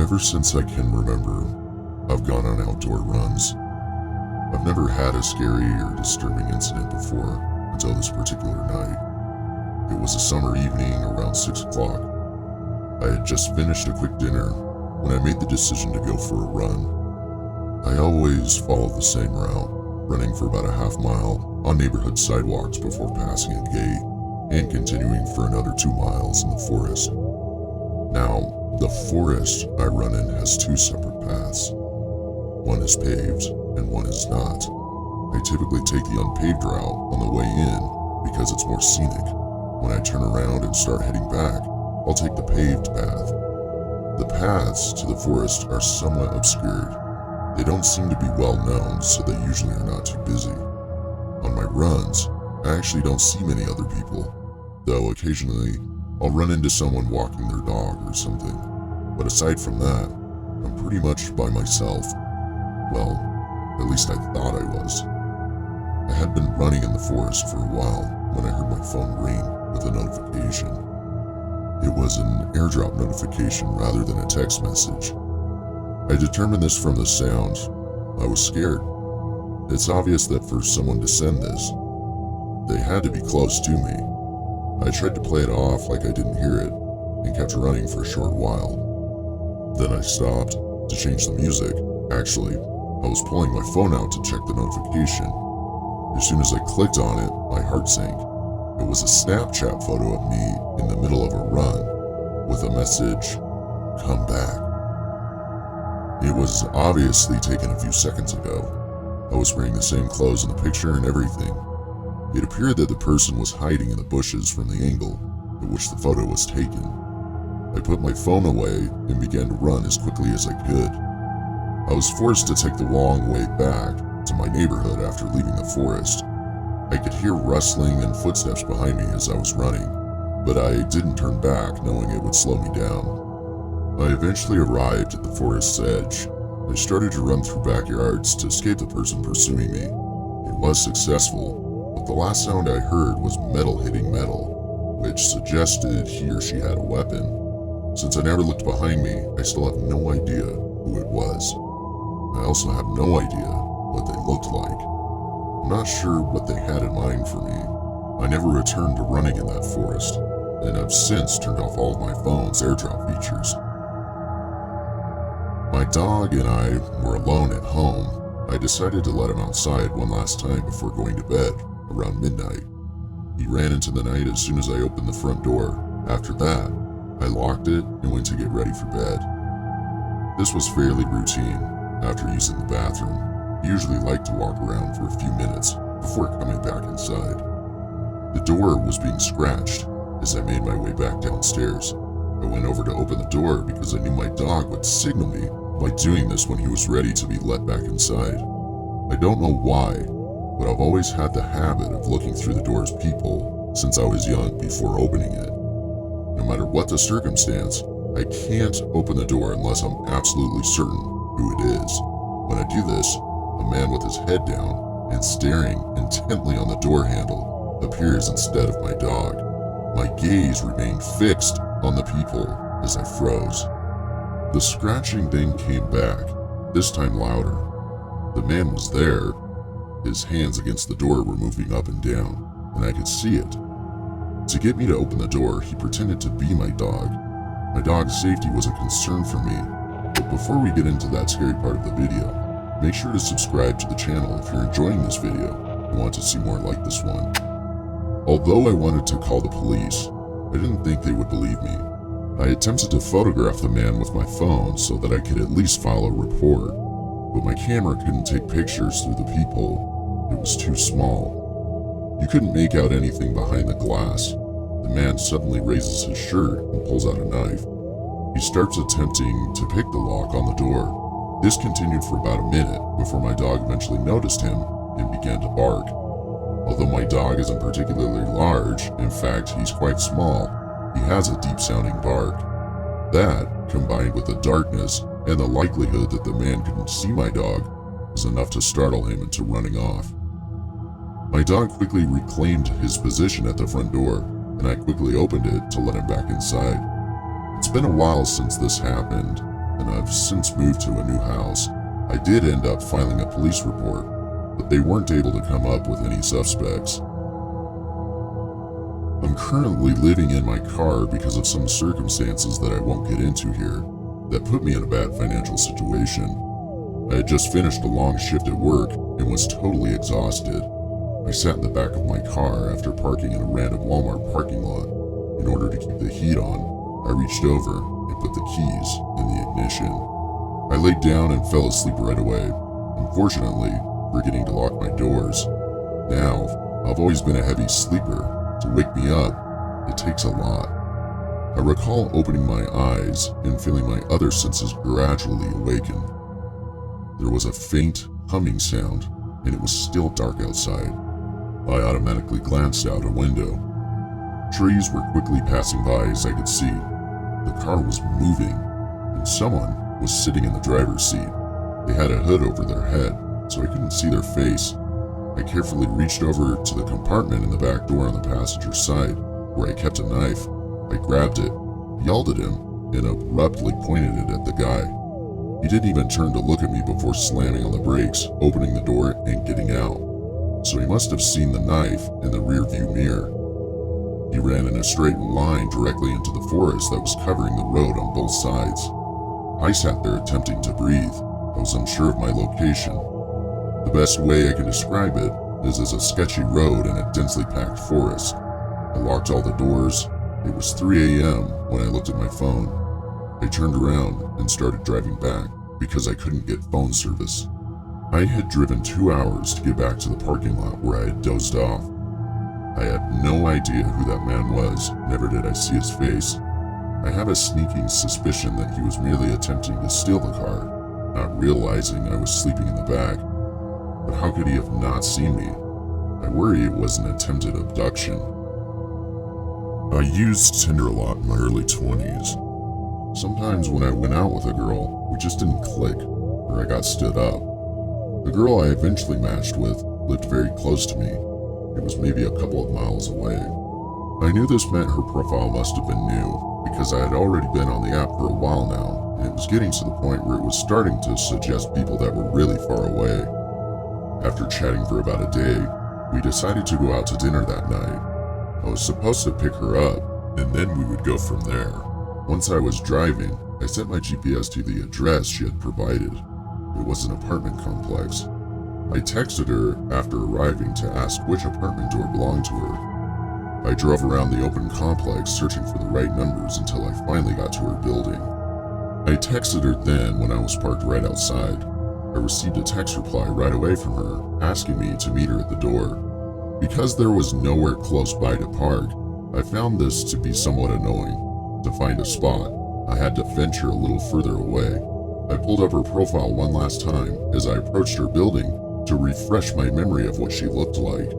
Ever since I can remember, I've gone on outdoor runs. I've never had a scary or disturbing incident before until this particular night. It was a summer evening around 6 o'clock. I had just finished a quick dinner when I made the decision to go for a run. I always follow the same route, running for about a half mile on neighborhood sidewalks before passing a gate and continuing for another 2 miles in the forest. Now, the forest I run in has 2 separate paths. One is paved and one is not. I typically take the unpaved route on the way in because it's more scenic. When I turn around and start heading back, I'll take the paved path. The paths to the forest are somewhat obscured. They don't seem to be well known, so they usually are not too busy. On my runs, I actually don't see many other people, though occasionally I'll run into someone walking their dog or something. But aside from that, I'm pretty much by myself. Well, at least I thought I was. I had been running in the forest for a while when I heard my phone ring with a notification. It was an airdrop notification rather than a text message. I determined this from the sound. I was scared. It's obvious that for someone to send this, they had to be close to me. I tried to play it off like I didn't hear it and kept running for a short while. Then I stopped to change the music. Actually, I was pulling my phone out to check the notification. As soon as I clicked on it, my heart sank. It was a Snapchat photo of me in the middle of a run with a message, "Come back." It was obviously taken a few seconds ago. I was wearing the same clothes in the picture and everything. It appeared that the person was hiding in the bushes from the angle at which the photo was taken. I put my phone away and began to run as quickly as I could. I was forced to take the long way back to my neighborhood after leaving the forest. I could hear rustling and footsteps behind me as I was running, but I didn't turn back knowing it would slow me down. I eventually arrived at the forest's edge. I started to run through backyards to escape the person pursuing me. It was successful, but the last sound I heard was metal hitting metal, which suggested he or she had a weapon. Since I never looked behind me, I still have no idea who it was. I also have no idea what they looked like. I'm not sure what they had in mind for me. I never returned to running in that forest, and I've since turned off all of my phone's airdrop features. My dog and I were alone at home. I decided to let him outside one last time before going to bed, around midnight. He ran into the night as soon as I opened the front door. After that, I locked it and went to get ready for bed. This was fairly routine. After using the bathroom, I usually like to walk around for a few minutes before coming back inside. The door was being scratched as I made my way back downstairs. I went over to open the door because I knew my dog would signal me by doing this when he was ready to be let back inside. I don't know why, but I've always had the habit of looking through the door's peephole since I was young before opening it. No matter what the circumstance, I can't open the door unless I'm absolutely certain who it is. When I do this, a man with his head down and staring intently on the door handle appears instead of my dog. My gaze remained fixed on the peephole as I froze. The scratching then came back, this time louder. The man was there. His hands against the door were moving up and down, and I could see it. To get me to open the door, he pretended to be my dog. My dog's safety was a concern for me, but before we get into that scary part of the video, make sure to subscribe to the channel if you're enjoying this video and want to see more like this one. Although I wanted to call the police, I didn't think they would believe me. I attempted to photograph the man with my phone so that I could at least file a report, but my camera couldn't take pictures through the peephole. It was too small. You couldn't make out anything behind the glass. The man suddenly raises his shirt and pulls out a knife. He starts attempting to pick the lock on the door. This continued for about a minute before my dog eventually noticed him and began to bark. Although my dog isn't particularly large, in fact he's quite small, he has a deep-sounding bark. That, combined with the darkness and the likelihood that the man couldn't see my dog, was enough to startle him into running off. My dog quickly reclaimed his position at the front door, and I quickly opened it to let him back inside. It's been a while since this happened, and I've since moved to a new house. I did end up filing a police report, but they weren't able to come up with any suspects. I'm currently living in my car because of some circumstances that I won't get into here that put me in a bad financial situation. I had just finished a long shift at work and was totally exhausted. I sat in the back of my car after parking in a random Walmart parking lot. In order to keep the heat on, I reached over and put the keys in the ignition. I laid down and fell asleep right away, unfortunately forgetting to lock my doors. Now, I've always been a heavy sleeper. To wake me up, it takes a lot. I recall opening my eyes and feeling my other senses gradually awaken. There was a faint humming sound, and it was still dark outside. I automatically glanced out a window. Trees were quickly passing by as I could see. The car was moving, and someone was sitting in the driver's seat. They had a hood over their head, so I couldn't see their face. I carefully reached over to the compartment in the back door on the passenger side, where I kept a knife. I grabbed it, yelled at him, and abruptly pointed it at the guy. He didn't even turn to look at me before slamming on the brakes, opening the door, and getting out. So he must have seen the knife in the rearview mirror. He ran in a straight line directly into the forest that was covering the road on both sides. I sat there attempting to breathe. I was unsure of my location. The best way I can describe it is as a sketchy road in a densely packed forest. I locked all the doors. It was 3 a.m. when I looked at my phone. I turned around and started driving back because I couldn't get phone service. I had driven 2 hours to get back to the parking lot where I had dozed off. I had no idea who that man was, never did I see his face. I have a sneaking suspicion that he was merely attempting to steal the car, not realizing I was sleeping in the back. But how could he have not seen me? I worry it was an attempted abduction. I used Tinder a lot in my early 20s. Sometimes when I went out with a girl, we just didn't click, or I got stood up. The girl I eventually matched with lived very close to me. It was maybe a couple of miles away. I knew this meant her profile must have been new, because I had already been on the app for a while now, and it was getting to the point where it was starting to suggest people that were really far away. After chatting for about a day, we decided to go out to dinner that night. I was supposed to pick her up, and then we would go from there. Once I was driving, I set my GPS to the address she had provided. It was an apartment complex. I texted her after arriving to ask which apartment door belonged to her. I drove around the open complex searching for the right numbers until I finally got to her building. I texted her then when I was parked right outside. I received a text reply right away from her, asking me to meet her at the door. Because there was nowhere close by to park, I found this to be somewhat annoying. To find a spot, I had to venture a little further away. I pulled up her profile one last time as I approached her building to refresh my memory of what she looked like.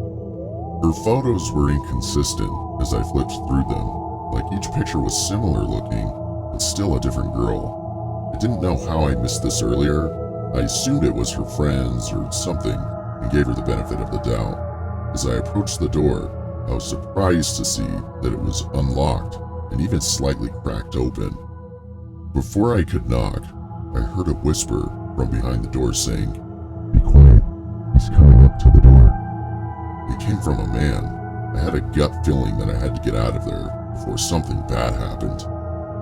Her photos were inconsistent as I flipped through them, like each picture was similar looking, but still a different girl. I didn't know how I missed this earlier. I assumed it was her friends or something and gave her the benefit of the doubt. As I approached the door, I was surprised to see that it was unlocked and even slightly cracked open. Before I could knock, I heard a whisper from behind the door saying, "Be quiet, he's coming up to the door." It came from a man. I had a gut feeling that I had to get out of there before something bad happened.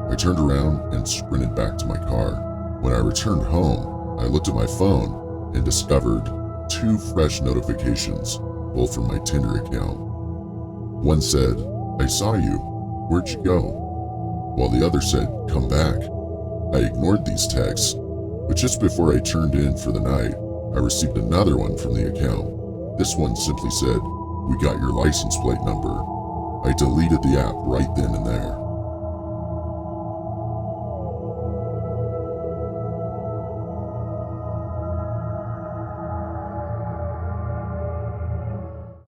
I turned around and sprinted back to my car. When I returned home, I looked at my phone and discovered 2 fresh notifications, both from my Tinder account. One said, "I saw you. Where'd you go?" While the other said, "Come back." I ignored these texts, but just before I turned in for the night, I received another one from the account. This one simply said, "We got your license plate number." I deleted the app right then and there.